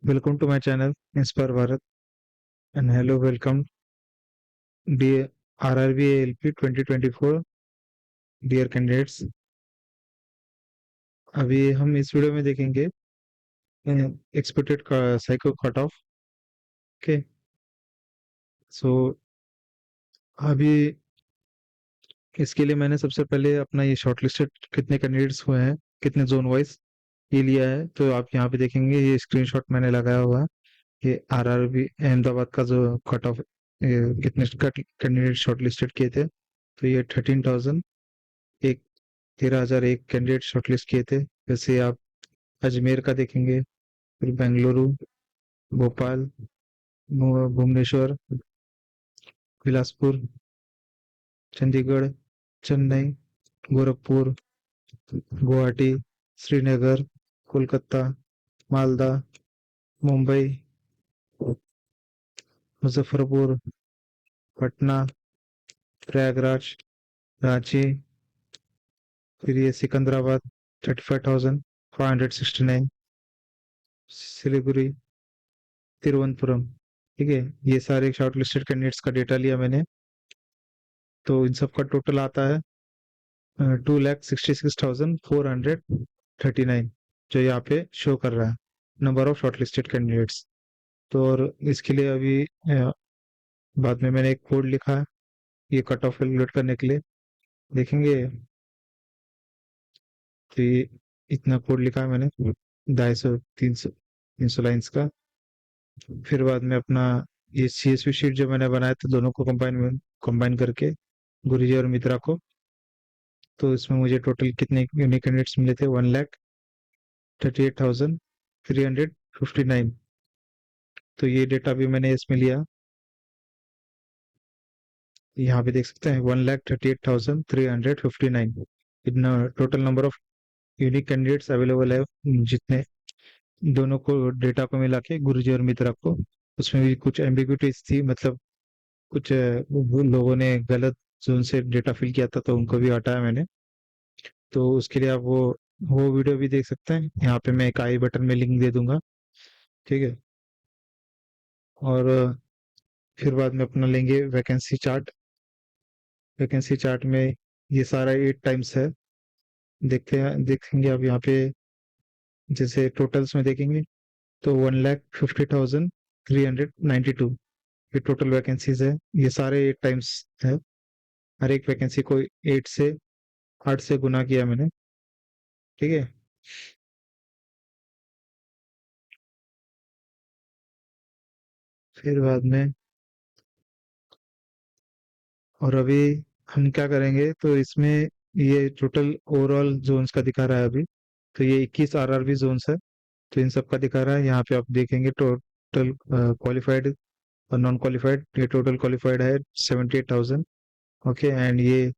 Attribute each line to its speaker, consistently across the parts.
Speaker 1: Welcome to my channel, Inspire Bharat, and hello, welcome, dear RRB ALP 2024, dear candidates. अभी हम इस video में देखेंगे expected psycho cut off. Okay, so अभी इसके लिए मैंने सबसे पहले अपना ये शॉर्टलिस्टेड कितने कैंडिडेट्स हुए हैं, कितने जोन वाइज ये लिया है। तो आप यहाँ पे देखेंगे ये स्क्रीनशॉट मैंने लगाया हुआ है। ये आरआरबी अहमदाबाद का जो कट ऑफ कितने कैंडिडेट शॉर्टलिस्टेड किए थे, तो ये 13,000 एक 13,001 कैंडिडेट शॉर्टलिस्ट किए थे। जैसे आप अजमेर का देखेंगे, फिर बेंगलुरु, भोपाल, भुवनेश्वर, बिलासपुर, चंडीगढ़, चेन्नई, गोरखपुर, गुवाहाटी, श्रीनगर, कोलकाता, मालदा, मुंबई, मुजफ्फरपुर, पटना, प्रयागराज, रांची, फिर ये सिकंदराबाद 35,569, सिलीगुड़ी, तिरुवनंतपुरम। ठीक है, ये सारे शॉर्ट लिस्टेड कैंडिडेट्स का डेटा लिया मैंने। तो इन सब का टोटल आता है 2,66,439, जो यहाँ पे शो कर रहा है number of short listed candidates. तो और इसके लिए अभी बाद में मैंने एक कोड लिखा है ये कट ऑफ कैलकुलेट करने के लिए। देखेंगे तो ये इतना कोड लिखा है मैंने, 250 300 लाइन्स का। फिर बाद में अपना ये CSV शीट जो मैंने बनाया था, दोनों को कंबाइन करके गुरुजी और मित्रा को, तो इसमें मुझे टोटल कितने यूनिक कैंडिडेट्स मिले थे, 1,38,359। तो ये डेटा भी मैंने इसमें लिया, यहाँ पे देख सकते हैं 1,38,359 इतना total number of unique candidates available है, जितने दोनों को डेटा को मिला के गुरुजी और मित्रा को। उसमें भी कुछ एम्बिग्यूटीज थी, मतलब कुछ वो लोगों ने गलत जोन से डेटा फिल किया था, तो उनको भी हटाया मैंने। तो उसके लिए आप वो वीडियो भी देख सकते हैं, यहाँ पे मैं एक आई बटन में लिंक दे दूंगा। ठीक है, और फिर बाद में अपना लेंगे वैकेंसी चार्ट। वैकेंसी चार्ट में ये सारा 8 टाइम्स है, देखते हैं देखेंगे आप यहाँ पे। जैसे टोटल्स में देखेंगे तो 1,50,392 ये टोटल वैकेंसीज है। ये सारे 8 टाइम्स है, हर एक वैकेंसी को 8 से गुना किया मैंने। ठीक है, फिर बाद में और अभी हम क्या करेंगे, तो इसमें ये टोटल ओवरऑल जोन्स का दिखा रहा है अभी। तो ये 21 आरआरबी जोन्स है, तो इन सब का दिखा रहा है। यहाँ पे आप देखेंगे टोटल क्वालिफाइड और नॉन क्वालिफाइड। ये टोटल क्वालिफाइड है 78,000, ओके, एंड ये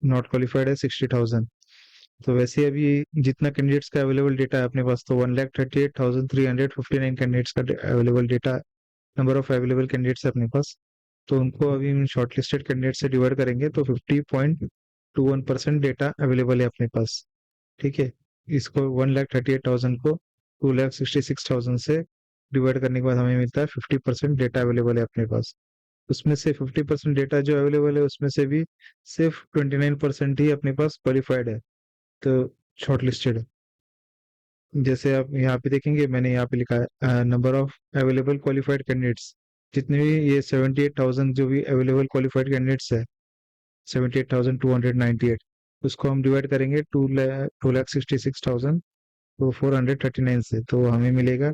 Speaker 1: नॉट क्वालिफाइड है 60,000। तो वैसे अभी जितना कैंडिडेट्स का अवेलेबल डेटा है अपने पास, तो 1,38,359 कैंडिडेट्स का available data, number of available candidates है अपने पास। तो उनको अभी हम शॉर्ट लिस्टेड कैंडिडेट से डिवाइड करेंगे, तो 50.21% डेटा अवेलेबल है अपने पास। ठीक है, इसको 1,38,000 को 2,66,000 से डिवाइड करने के बाद हमें मिलता है 50% डेटा अवेलेबल है अपने पास। उसमें से 50% डेटा जो अवेलेबल है, उसमें से भी सिर्फ 29% ही अपने पास क्वालिफाइड है, तो शॉर्ट लिस्टेड है। जैसे आप यहाँ पे देखेंगे, मैंने यहाँ पे लिखा है number of available qualified candidates. जितने भी ये 78,000 जो भी अवेलेबल क्वालिफाइड कैंडिडेट्स है, 78,298, उसको हम डिवाइड करेंगे 2,66,439 से, तो हमें मिलेगा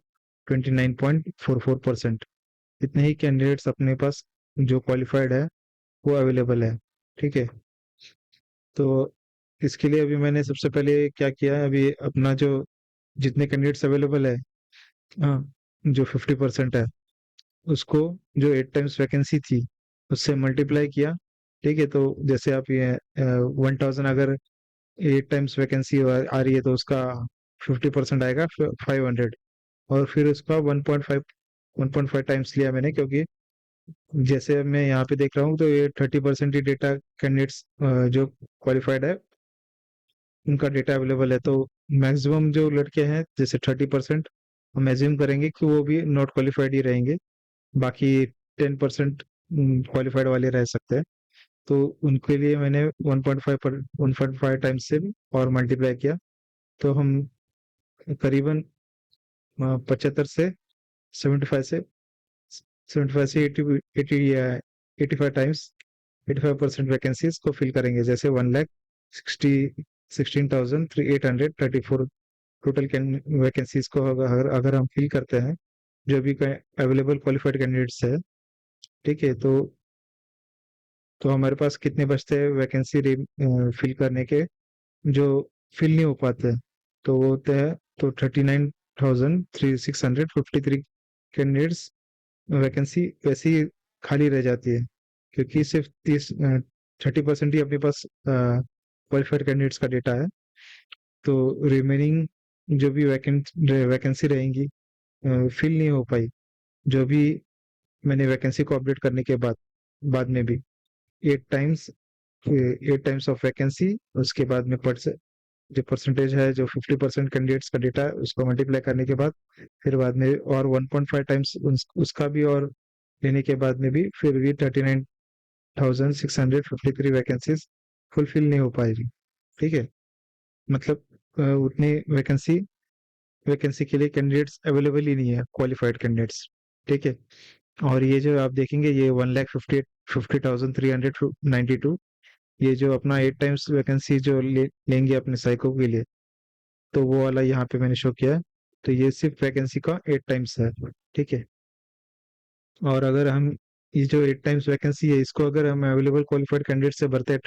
Speaker 1: 29.44%। इतने ही कैंडिडेट्स अपने पास जो क्वालिफाइड है वो अवेलेबल है। ठीक है, तो इसके लिए अभी मैंने सबसे पहले क्या किया है, अभी अपना जो जितने कैंडिडेट्स अवेलेबल है, हाँ, जो 50% है, उसको जो 8 टाइम्स वैकेंसी थी उससे मल्टीप्लाई किया। ठीक है, तो जैसे आप ये 1,000 अगर 8 टाइम्स वैकेंसी आ रही है, तो उसका 50% आएगा 500, और फिर उसका 1.5 टाइम्स लिया मैंने, क्योंकि जैसे मैं यहाँ पे देख रहा हूँ, तो ये 30% ही डेटा कैंडिडेट्स जो क्वालिफाइड है उनका डेटा अवेलेबल है। तो मैक्सिमम जो लड़के हैं, जैसे 30%, हम एज्यूम करेंगे कि वो भी नॉट क्वालिफाइड ही रहेंगे, बाकी 10% क्वालिफाइड वाले रह सकते हैं। तो उनके लिए मैंने 1.5 टाइम्स से और मल्टीप्लाई किया, तो हम करीबन 75 से 75 से 75 से 85% वैकेंसीज को फिल करेंगे। जैसे 1,60,16,834 टोटल वैकेंसीज को अगर हम फिल करते हैं, जो भी अवेलेबल क्वालिफाइड कैंडिडेट्स है, ठीक है, तो हमारे पास कितने बचते हैं वैकेंसी फिल करने के, जो फिल नहीं हो पाते हैं, तो वो होते हैं, तो 39,653 कैंडिडेट्स वैकेंसी वैसे ही खाली रह जाती है, क्योंकि सिर्फ 30% ही अपने पास क्वालिफाइड कैंडिडेट्स का डेटा है। तो रिमेनिंग जो भी वैकेंसी रहेंगी फिल नहीं हो पाई, जो भी मैंने वैकेंसी को अपडेट करने के बाद बाद में भी 8 टाइम्स 8 टाइम्स ऑफ वैकेंसी, उसके बाद में जो परसेंटेज है, जो 50% कैंडिडेट्स का डेटा है, उसको मल्टीप्लाई करने के बाद फिर बाद में और 1.5 टाइम्स उसका भी और लेने के बाद में भी फिर भी 39,653 वैकेंसीज फुलफिल नहीं हो पाएगी। ठीक है, मतलब उतनी वैकेंसी वैकेंसी के लिए कैंडिडेट्स अवेलेबल ही नहीं है, क्वालिफाइड कैंडिडेट्स। ठीक है, और ये जो आप देखेंगे, ये 1,50,392, ये जो अपना 8 टाइम्स वैकेंसी जो लेंगे अपने साइको के लिए, तो वो वाला यहाँ पे मैंने शो किया है। तो ये सिर्फ वैकेंसी का 8 टाइम्स है। ठीक है, और अगर हम ये जो 8 टाइम्स वैकेंसी है, इसको अगर हम अवेलेबल क्वालिफाइड कैंडिडेट से भरते हैं,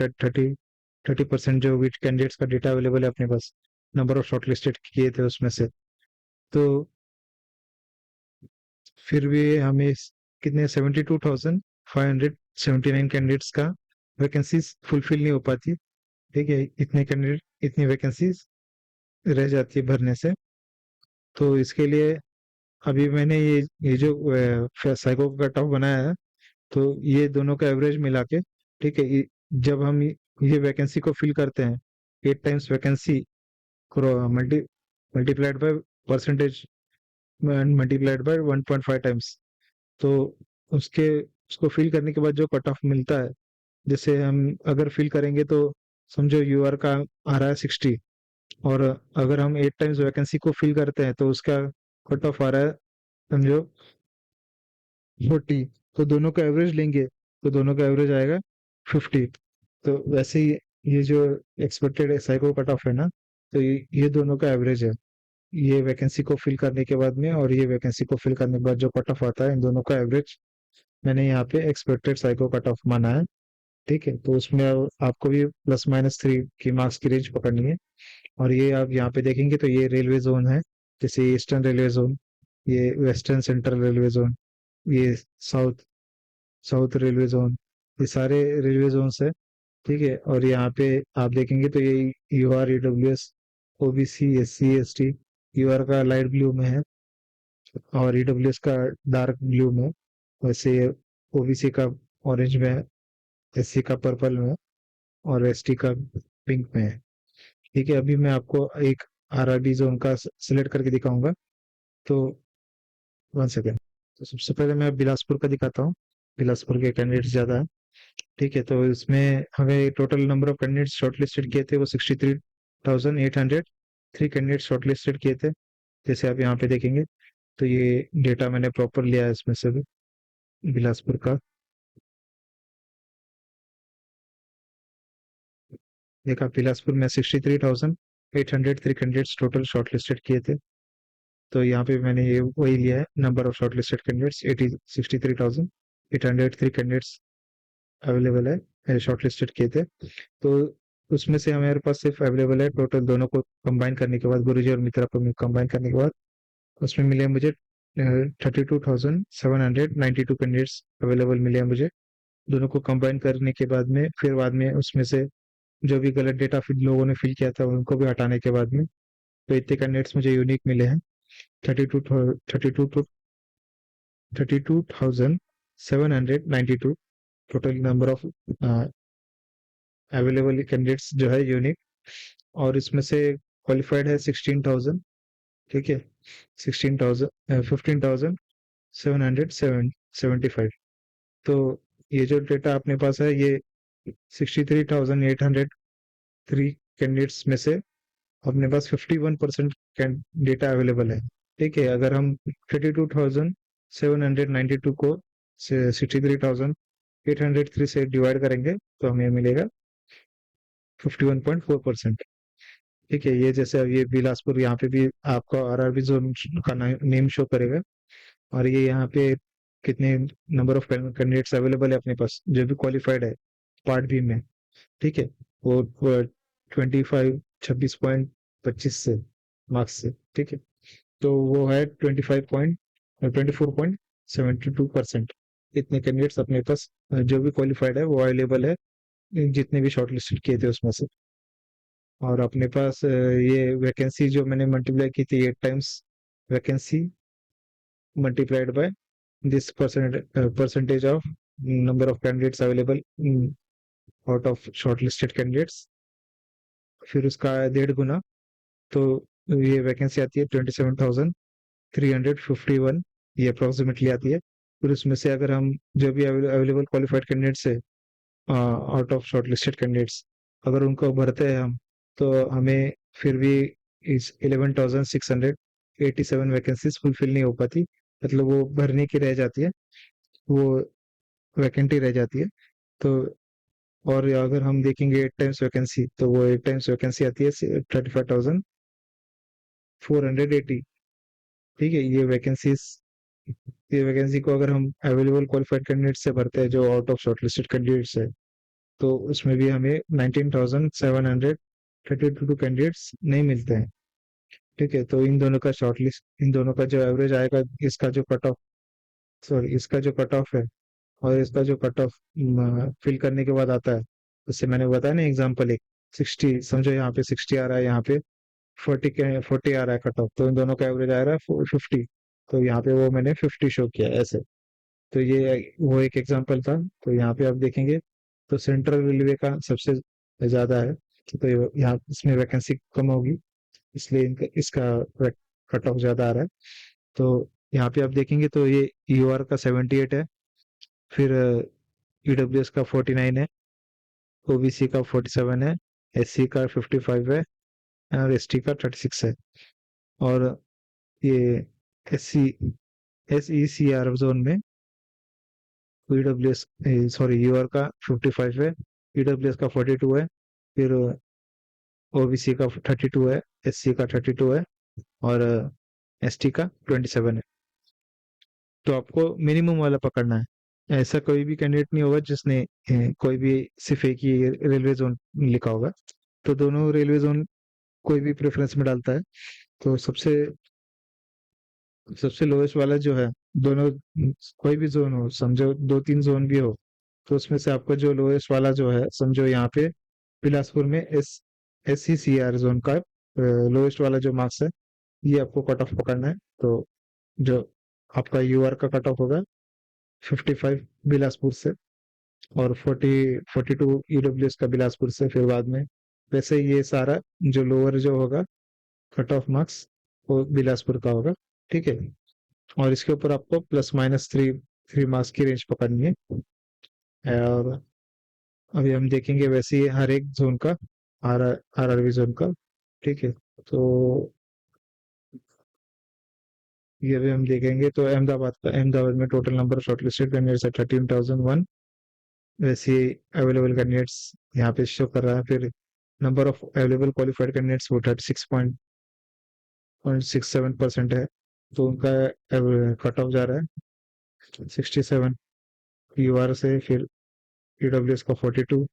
Speaker 1: 30% जो भी कैंडिडेट्स का डेटा अवेलेबल है अपने पास, नंबर ऑफ शॉर्टलिस्टेड किए थे उसमें से, तो फिर भी हमें कितने 72,579 कैंडिडेट्स का वैकेंसीज फुलफिल नहीं हो पाती। ठीक है, इतने कैंडिडेट इतनी वैकेंसीज रह जाती है भरने से। तो इसके लिए अभी मैंने ये जो साइको का कट ऑफ बनाया है, तो ये दोनों का एवरेज मिला के, ठीक है, जब हम ये वैकेंसी को फिल करते हैं, 8 times vacancy multi multiplied by percentage multiplied by 1.5 times, तो उसके उसको फिल करने के बाद जो कट ऑफ मिलता है, जैसे हम अगर फिल करेंगे तो समझो यूआर का आ रहा है 60, और अगर हम 8 टाइम्स वैकेंसी को फिल करते हैं तो उसका कट ऑफ आ रहा है समझो 40, तो दोनों का एवरेज लेंगे तो दोनों का एवरेज आएगा 50। तो वैसे ही ये जो एक्सपेक्टेड साइको कट ऑफ है ना, तो ये दोनों का एवरेज है, ये वैकेंसी को फिल करने के बाद में और ये वैकेंसी को फिल करने के बाद जो कट ऑफ आता है, इन दोनों का एवरेज मैंने यहाँ पे एक्सपेक्टेड साइको कट ऑफ माना है। ठीक है, तो उसमें आपको भी +-3 की मार्क्स की रेंज पकड़नी है। और ये आप यहाँ पे देखेंगे तो ये रेलवे जोन है, जैसे ईस्टर्न रेलवे जोन, ये वेस्टर्न सेंट्रल रेलवे जोन, ये साउथ साउथ रेलवे जोन, ये सारे रेलवे जोन है। ठीक है, और यहाँ पे आप देखेंगे तो ये UR, EWS, OBC, SC, ST, UR का लाइट ब्लू में है और ईडब्ल्यूएस का डार्क ब्लू में, वैसे ओबीसी का ऑरेंज में है, एससी का पर्पल में, और एसटी का पिंक में है। ठीक है, अभी मैं आपको एक आरआरबी जोन का सिलेक्ट करके दिखाऊंगा। तो 1 सेकेंड, तो सबसे पहले मैं बिलासपुर का दिखाता हूँ, बिलासपुर के कैंडिडेट्स ज़्यादा है। ठीक है, तो इसमें हमें total number of candidates shortlisted किए थे वो 63,803 कैंडिडेट शॉर्टलिस्टेड किए थे, जैसे आप यहाँ पे देखेंगे। तो ये डेटा मैंने प्रॉपर लिया है इसमें से भी, बिलासपुर का। देखा, बिलासपुर में 63,803 कैंडिडेट्स टोटल शॉर्टलिस्टेड किए थे। तो यहाँ पे मैंने ये वही लिया है, number of shortlisted candidates 63,803 candidates available है, शॉर्टलिस्टेड किए थे। तो उसमें से हमारे पास सिर्फ अवेलेबल है, टोटल दोनों को कंबाइन करने के बाद, गुरुजी और मित्रा को कंबाइन करने के बाद उसमें मिले मुझे 32,792 कैंडिडेट्स अवेलेबल मिले हैं मुझे। दोनों को कंबाइन करने के बाद में फिर बाद में उसमें से जो भी गलत डेटा फिर लोगों ने फिल किया था उनको भी हटाने के बाद में, तो इतने कैंडिडेट्स मुझे यूनिक मिले हैं। 32,792 total number of available candidates जो है यूनिक, और इसमें से क्वालिफाइड है 16,000। ठीक है, 15,775। तो ये जो डेटा अपने पास है, ये 63,803 कैंडिडेट्स में से अपने पास 51% डेटा अवेलेबल है। ठीक है, अगर हम 32,792 को 63,803 से डिवाइड करेंगे तो हमें मिलेगा 51.4%। ठीक है, ये जैसे अब ये बिलासपुर, यहाँ पे भी आपका आरआरबी जोन का नेम शो करेगा, और ये यहाँ पे कितने नंबर ऑफ कैंडिडेट्स अवेलेबल है अपने पास जो भी क्वालिफाइड है पार्ट बी में। ठीक है, वो 26 से मार्क्स से। ठीक है, तो वो है 24.72%। इतने कैंडिडेट्स अपने पास जो भी क्वालिफाइड है वो अवेलेबल है, जितने भी शॉर्ट लिस्टेड किए थे उसमें से। और अपने पास ये वैकेंसी जो मैंने मल्टीप्लाई की थी 8 times vacancy multiplied by this percentage of number of candidates available out of shortlisted candidates, फिर उसका 1.5 गुना। तो ये वैकेंसी आती है 27,351, ये अप्रोक्सीमेटली आती है। फिर उसमें से अगर हम जो भी अवेलेबल क्वालिफाइड कैंडिडेट्स है आउट ऑफ शॉर्टलिस्टेड कैंडिडेट्स, अगर उनको भरते हैं हम, तो हमें फिर भी इस 11,687 वैकेंसीज फुलफिल नहीं हो पाती, मतलब वो भरने की रह जाती है, वो वैकेंटी रह जाती है। तो और अगर हम देखेंगे 8 टाइम्स वैकेंसी, तो वो 8 टाइम्स वैकेंसी आती है 35,480। ठीक है, ये वैकेंसी को अगर हम अवेलेबल क्वालिफाइड कैंडिडेट से भरते हैं जो आउट ऑफ शॉर्टलिस्टेड कैंडिडेट्स है, तो उसमें भी हमें 19,732 कैंडिडेट्स नहीं मिलते हैं। ठीक है, तो इन दोनों का जो एवरेज आएगा, इसका जो कट ऑफ सॉरी इसका जो कट ऑफ है और इसका जो कट ऑफ फिल करने के बाद आता है, उससे मैंने बताया ना एग्जांपल एक 60, समझो यहाँ पे 60 आ रहा है, यहाँ पे 40 आ रहा है कट ऑफ, तो इन दोनों का एवरेज आ रहा है 50। तो यहाँ पे वो मैंने 50 शो किया ऐसे। तो ये वो एक एग्जांपल था। तो यहाँ पे आप देखेंगे तो सेंट्रल रेलवे का सबसे ज्यादा है, तो यहाँ इसमें वैकेंसी कम होगी, इसलिए इसका कट ऑफ ज्यादा आ रहा है। तो यहाँ पे आप देखेंगे तो ये यूआर का 78 है, फिर ईडब्ल्यूएस का 49 है, ओबीसी का 47 है, एससी का 55 है, और एसटी का 36 है। और ये एससी एसईसीआर जोन में ईडब्ल्यूएस सॉरी यूआर का 55 है, ईडब्ल्यूएस का 42 है, फिर ओबीसी का 32 है, एससी का 32 है, और एसटी का 27 है। तो आपको मिनिमम वाला पकड़ना है। ऐसा कोई भी कैंडिडेट नहीं होगा जिसने कोई भी सिर्फ एक ही रेलवे जोन लिखा होगा। तो दोनों रेलवे जोन कोई भी प्रेफरेंस में डालता है, तो सबसे सबसे लोएस्ट वाला जो है, दोनों कोई भी जोन हो, समझो 2-3 जोन भी हो, तो उसमें से आपका जो लोएस्ट वाला जो है, समझो यहाँ पे बिलासपुर में S C C R zone का लोएस्ट वाला जो मार्क्स है, ये आपको कट ऑफ पकड़ना है। तो जो आपका यूआर का कट ऑफ होगा 55 बिलासपुर से, और 42 ईडब्ल्यूएस का बिलासपुर से, फिर बाद में वैसे ये सारा जो लोअर जो होगा कट ऑफ मार्क्स, वो बिलासपुर का होगा। ठीक है, और इसके ऊपर आपको प्लस माइनस थ्री मार्क्स की रेंज पकड़नी है। और अभी हम देखेंगे वैसे ही हर एक जोन का, आरआरबी जोन का। ठीक है, तो ये भी हम देखेंगे तो अहमदाबाद में total number of shortlisted candidates है 13,001। वैसे अवेलेबल कैंडिडेट्स यहाँ पे शो कर रहा है। फिर number of available qualified candidates वो 36.67% है, तो उनका कट ऑफ जा रहा है 67 यूआर से, फिर ईडब्ल्यूएस का 42,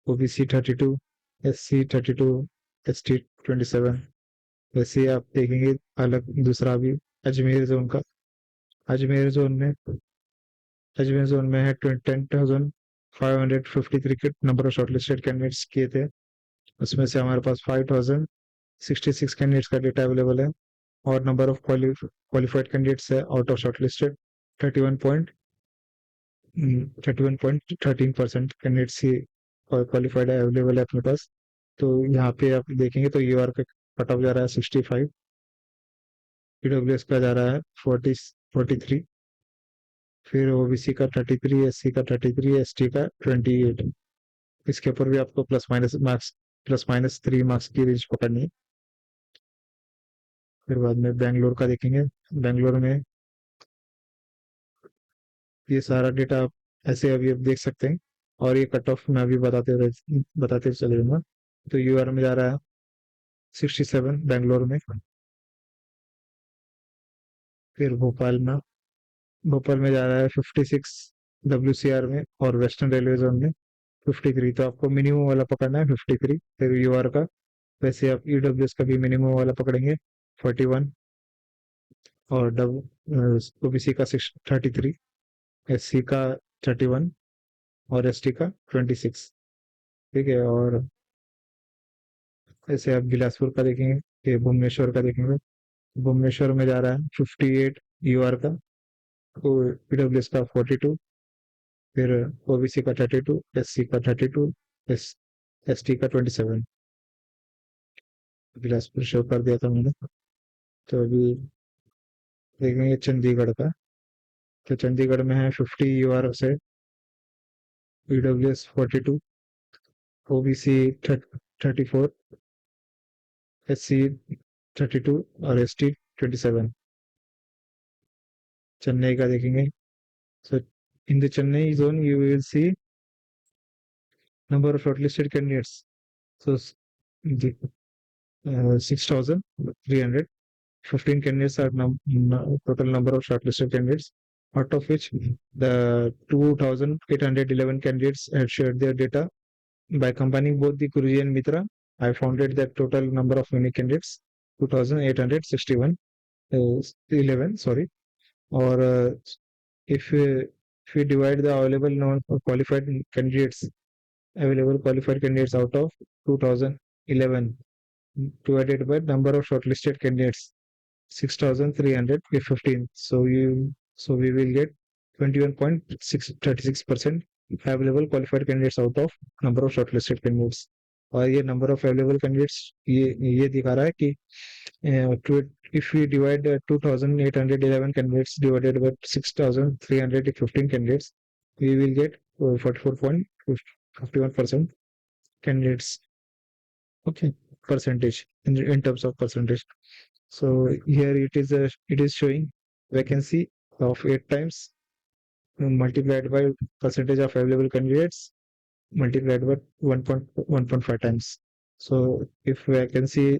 Speaker 1: ओबीसी 32, एससी 32, एसटी 27। वैसे आप देखेंगे अलग दूसरा भी अजमेर जोन का। अजमेर जोन में अजमेर जोन में है 10,553 के नंबर ऑफ शॉर्टलिस्टेड कैंडिडेट्स किए थे, उसमें से हमारे पास 5,066 कैंडिडेट्स का डेटा अवेलेबल है, और नंबर ऑफ क्वालिफाइड कैंडिडेट्स है out of shortlisted 31.13% candidates he qualified है, अवेलेबल है अपने पास। तो यहाँ पे आप देखेंगे तो यूआर का कट ऑफ जा रहा है 65, ईडब्ल्यूएस का जा रहा है 43, फिर ओबीसी का 33, एससी का 33, एसटी का 28। इसके ऊपर भी आपको +-3 मार्क्स की रेंज पकड़नी है। फिर बाद में बैंगलोर का देखेंगे। बैंगलोर में ये सारा डेटा आप ऐसे अभी आप देख सकते हैं, और ये कट ऑफ मैं अभी बताते चले जाऊंगा। तो यूआर में जा रहा है 67 बैंगलोर में। फिर भोपाल में जा रहा है 56 डब्ल्यूसीआर में, और वेस्टर्न रेलवे जोन में 53। तो आपको मिनिमम वाला पकड़ना है 53 फिर यूआर का। वैसे आप ईडब्ल्यूएस का भी मिनिमम वाला पकड़ेंगे 41, और ओबीसी का 33, एससी का 31, और एसटी का 26। ठीक है। और ऐसे आप बिलासपुर का देखेंगे, ये भुवनेश्वर का देखेंगे। भुवनेश्वर में जा रहा है 58 यूआर का, ईडब्ल्यूएस का 42, फिर ओबीसी का 32, एससी का 32, एसटी का 27। बिलासपुर शो कर दिया था मैंने। तो अभी देखेंगे चंडीगढ़ का। तो चंडीगढ़ में है 50 यूआर से, ईडब्ल्यूएस 42, ओबीसी 34, एससी 32, और एसटी 27। चेन्नई का देखेंगे। So in the Chennai zone, you will see number of shortlisted candidates. So the 6,300. 15 candidates are total number of shortlisted candidates, out of which the 2,811 candidates had shared their data. By combining both the Kuruji and Mitra, I found that total number of unique candidates 2,861 11, sorry. Or if we divide the available qualified candidates out of 2011 divided by number of shortlisted candidates 6,315, so we will get 21.36% available qualified candidates out of number of shortlisted candidates. और ये number of available candidates ये दिखा रहा है कि if we divide 2,811 candidates divided by 6,315 candidates, we will get 44.51% candidates. Okay, percentage in terms of percentage. So here it is showing vacancy of 8 times multiplied by percentage of available candidates multiplied by 1.5 times. So if vacancy,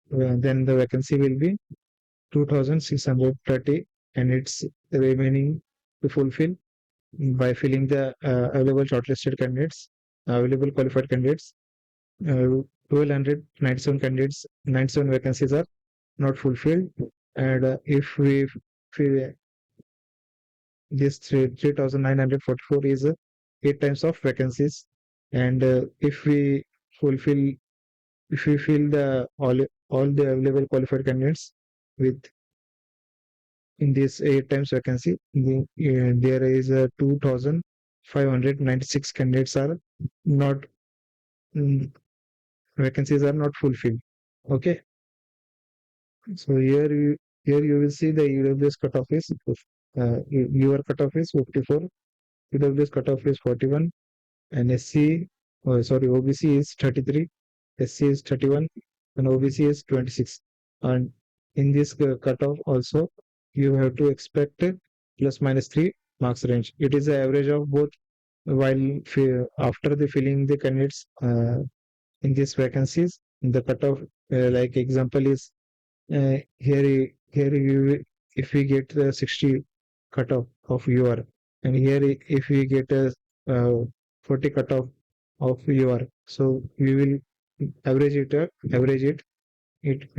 Speaker 1: then the vacancy will be 2,630, and it's remaining to fulfill by filling the available shortlisted candidates, available qualified candidates. 1,297 candidates, 97 vacancies are not fulfilled, and if we this 3,944 is 8 times of vacancies, and fulfill if we fill the all the available qualified candidates with in this 8 times vacancy, there is 2,596 candidates are not vacancies are not fulfilled. Okay, so here you will see the EWS cutoff is your cutoff is 54, EWS cutoff is 41, and OBC is 33, SC is 31, and OBC is 26. And in this cutoff also, you have to expect a ±3 marks range. It is the average of both while after the filling the candidates in these vacancies. The cutoff, like example is here if we get the 60 cutoff of UR, and here if we get a 40 cutoff of UR, so we will average it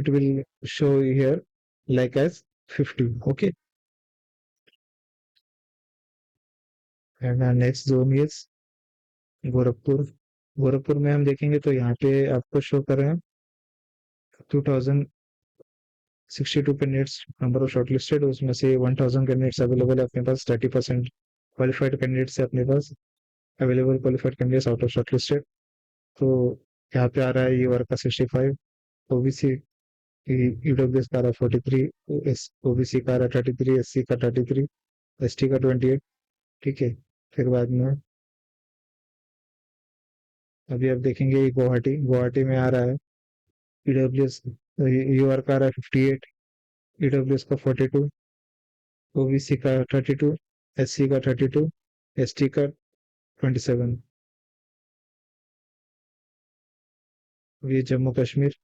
Speaker 1: will show here like as 50. Okay, and our next zone is Gorakhpur. Gorakhpur में हम देखेंगे तो यहाँ पे आपको show कर रहे हैं 2,062 कैंडिडेट्स नंबर ऑफ शॉर्टलिस्टेड, उसमें से 1,000 कैंडिडेट्स अवेलेबल है अपने पास, 30% क्वालिफाइड कैंडिडेट्स है अपने पास, available qualified candidates out of shortlisted. तो यहाँ पे आ रहा है यूआर का 65, ओबीसी ईडब्ल्यूएस का आ रहा है 43, एस ओबीसी का आ रहा है 33, एससी का 33, एसटी का 28। ठीक है। फिर बाद में अभी आप देखेंगे ये गुवाहाटी गुवाहाटी में आ रहा है ईडब्ल्यूएस, यूआर का आ रहा है 58, ईडब्ल्यूएस का 42, ओबीसी का 32, एससी का 32, एसटी का 27। ये जम्मू कश्मीर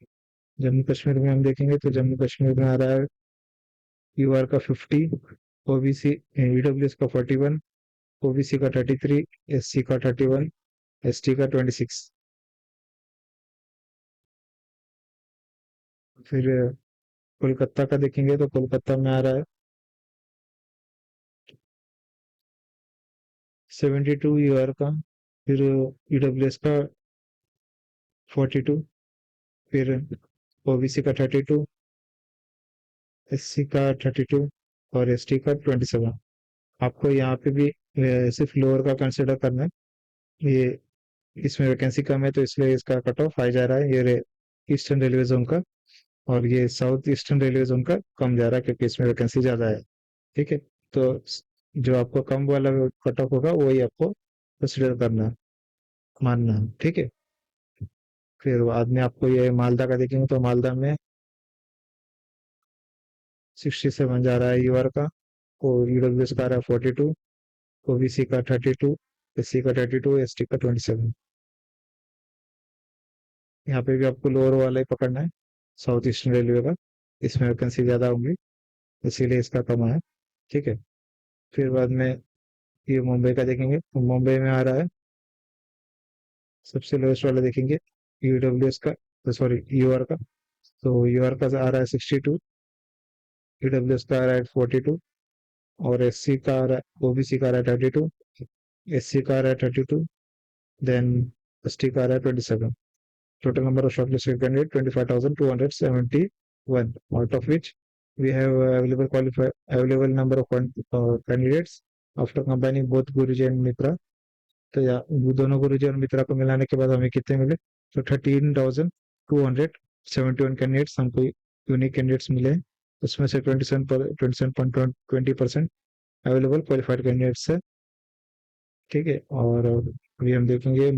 Speaker 1: में हम देखेंगे तो जम्मू कश्मीर में आ रहा है यूआर का 50, ओबीसी ईडब्ल्यूएस का 41, ओबीसी का 33, एससी का 31, एसटी का 26। फिर कोलकाता का देखेंगे तो कोलकाता में आ रहा है 72 यूआर का, फिर ईडब्ल्यूएस का 42, फिर ओबीसी का 32, एससी का 32 और एसटी का 27। आपको यहाँ पे भी सिर्फ लोअर का कंसिडर करना है। ये इसमें वैकेंसी कम है तो इसलिए इसका कट ऑफ हाई जा रहा है, ये ईस्टर्न रेलवे जोन का। और ये साउथ ईस्टर्न रेलवे जोन का कम जा रहा है क्योंकि इसमें वैकेंसी ज्यादा है। ठीक है। तो जो आपको कम वाला कट ऑफ होगा वही आपको कंसिडर करना है, मानना है। ठीक है। फिर बाद में आपको ये मालदा का देखेंगे तो मालदा में 67 जा रहा है यूआर का, और ईडब्ल्यूएस का आ रहा है 42, ओबीसी का 32, एससी का 32, एसटी का 27। यहाँ पे भी आपको लोअर वाला ही पकड़ना है, साउथ ईस्टर्न रेलवे का। इसमें वैकेंसी ज्यादा होंगी इसीलिए इसका कम है। ठीक है। फिर बाद में ये मुंबई का देखेंगे तो मुंबई में आ रहा है सबसे लोएस्ट वाला देखेंगे ईडब्ल्यूएस का, सॉरी यूआर का। तो यूआर का आ रहा है 62, ईडब्ल्यूएस का आ रहा है 42, और एससी का आ रहा है, ओबीसी का आ रहा है 32, एससी का आ रहा है 32, देन एसटी का आ रहा है 27। Total number of shortlisted candidates 25,271, out of which we have available number of candidates after combining both Guruji and Mitra। तो या वो दोनों गुरुजी और मित्रा को मिलाने के बाद हमें कितने मिले? तो 13,271 कैंडिडेट्स हमको यूनिक कैंडिडेट्स मिले हैं। उसमें से 27.20% अवेलेबल क्वालिफाइड कैंडिडेट्स है। ठीक है। और अभी हम देखेंगे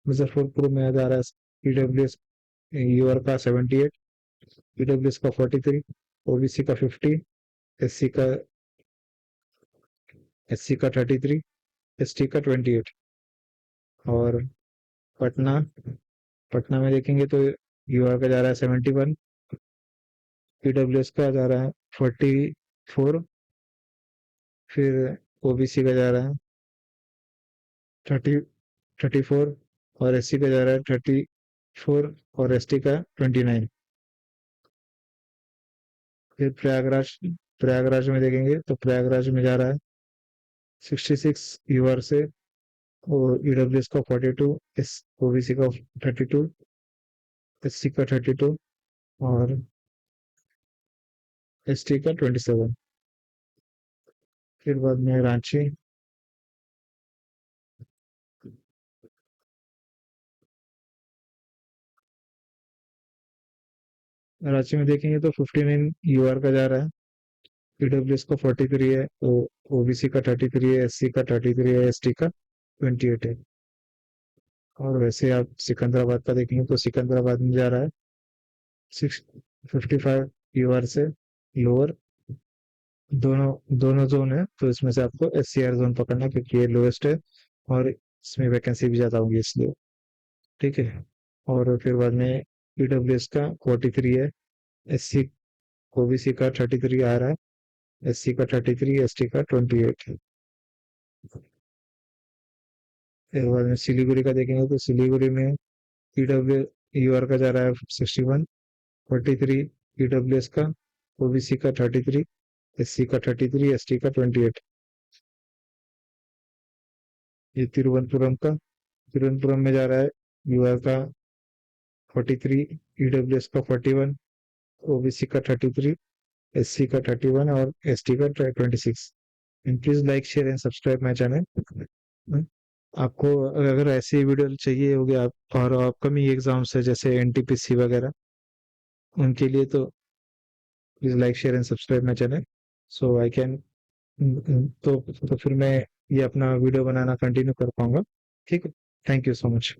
Speaker 1: मुजफ्फरपुर में आ जा रहा है ईडब्ल्यूएस यूआर का 78, ईडब्ल्यूएस का 43, ओबीसी का 50, एससी का 33, एसटी का 28। और पटना पटना में देखेंगे तो यूआर का जा रहा है 71, ईडब्ल्यूएस का जा रहा है 44, फिर ओबीसी का जा रहा है 34, और एससी का जा रहा है 34, और एसटी का 29। फिर प्रयागराज में देखेंगे तो प्रयागराज में जा रहा है 66 यूआर से, और ईडब्ल्यूएस का 42, एस ओबीसी का 32, एससी का 32, और एसटी का 27। फिर बाद में रांची में देखेंगे तो 59 यूआर का जा रहा है, ईडब्ल्यूएस का 43 है, ओबीसी का 33 है, एससी का 33 है, एसटी का 28 है। और वैसे आप सिकंदराबाद का देखेंगे तो सिकंदराबाद में जा रहा है 55 यूआर से लोअर। दोनों दोनों जोन है तो इसमें से आपको एससीआर जोन पकड़ना है क्योंकि ये लोएस्ट है, और इसमें वैकेंसी भी ज्यादा होंगी इसलिए। ठीक है। और फिर बाद में ईडब्ल्यूएस का 43 है, एससी ओबीसी का 33 आ रहा है, एससी का 33, एसटी का 28 है। फिर बाद में सिलीगुड़ी का देखेंगे तो सिलीगुड़ी में ईडब्ल्यू यूआर का जा रहा है 61, 43 ईडब्ल्यूएस का, ओबीसी का 33, एससी का 33, एसटी का 28। ये तिरुवनंतपुरम में जा रहा है यूआर का 43, ईडब्ल्यूएस का 41, ओबीसी का 33, एससी का 31, और एसटी का 26। And please like share and subscribe my channel. आपको अगर ऐसी वीडियो चाहिए होगी आप और अपकमिंग एग्जाम्स है जैसे एनटीपीसी वगैरह, उनके लिए तो please like share and subscribe my channel, so I can, तो फिर मैं ये अपना वीडियो बनाना कंटिन्यू कर पाऊंगा। ठीक है, थैंक यू सो मच।